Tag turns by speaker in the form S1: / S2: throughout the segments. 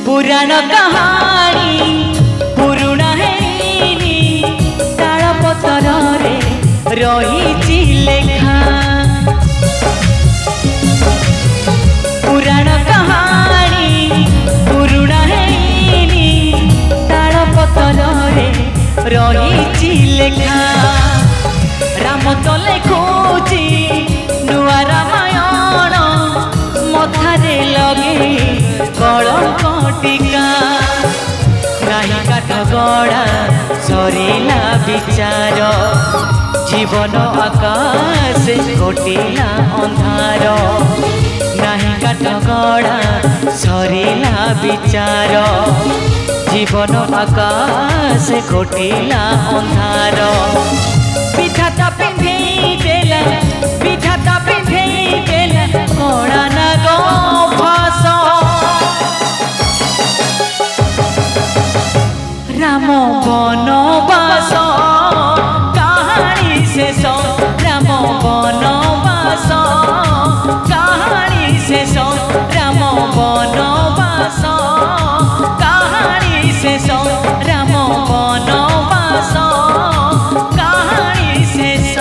S1: पुराण कहानी पुरुणा हेनी ताल पतर रे रही लेखा पुराण कहानी पुरुणा हेनी ताल पतर रे रही लेखा राम तो लेखुची नुआ रामायण मथारे लगे कलंक टीका नाही काठ गड़ा सरीला विचार जीवन आकाश घोटिला अंधार नाही काठ गड़ा सरीला विचार जीवन आकाश घोटिला अंधार विधाता पिंधेई देला विधाता पिंधेई देला कड़ा नाग फास राम बनवास कहानी शेष राम बनवास कहानी शेष राम बनवास कहानी शेष राम बनवास कहानी शेष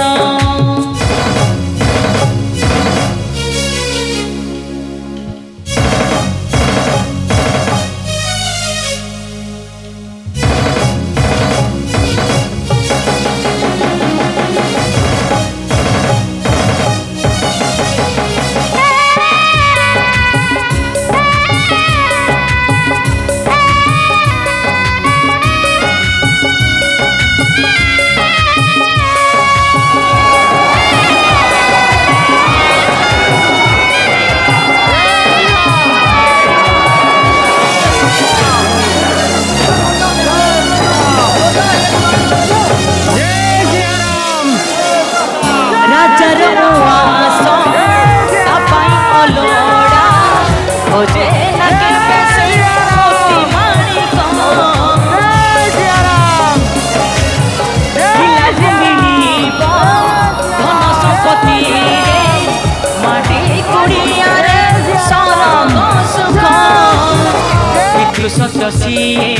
S1: सत सीए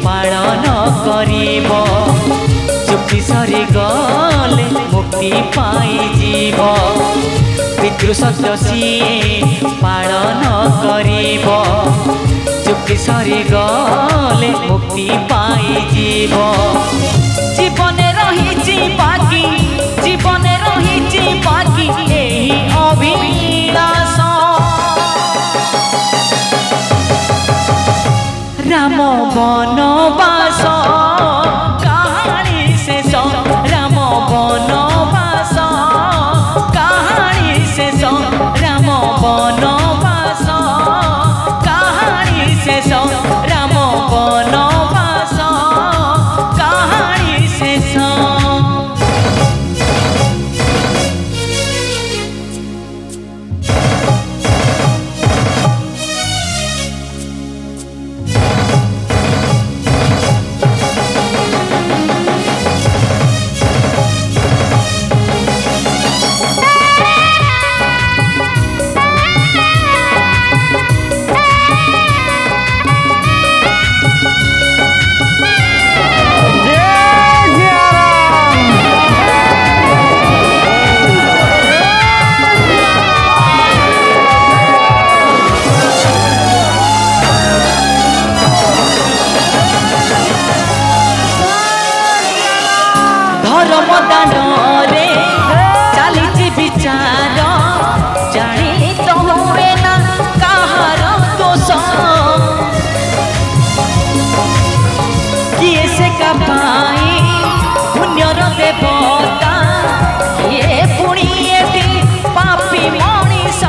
S1: पालन करिब चुक्ति सरी गले मुक्ति पाई जीव पितृ सत सीए पालन करिब चुक्ति सरी गले मुक्ति पाई जीव जीवन रही बाकी जीवन रही बाकी एही अभिलाष राम बनवास कहानी शेष राम बनवास कहानी शेष राम बनवास कहानी शेष राम बनवास कहानी शेष धर्म दांडे चली विचार जानी तो हुए ना कहार दोष किए से का पाई पुण्यर देवता ये पुणी पापी मनीष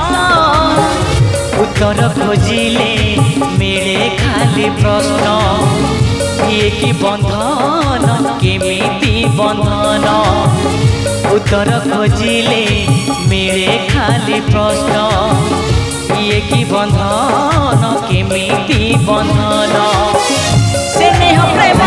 S1: उत्तर खोजिले मिले खाली प्रश्न ये कि बंधन केमिति बंधन उत्तर खोजिले मिले खाली प्रश्न ये कि बंधन केमिति बंधन से नेह प्रेम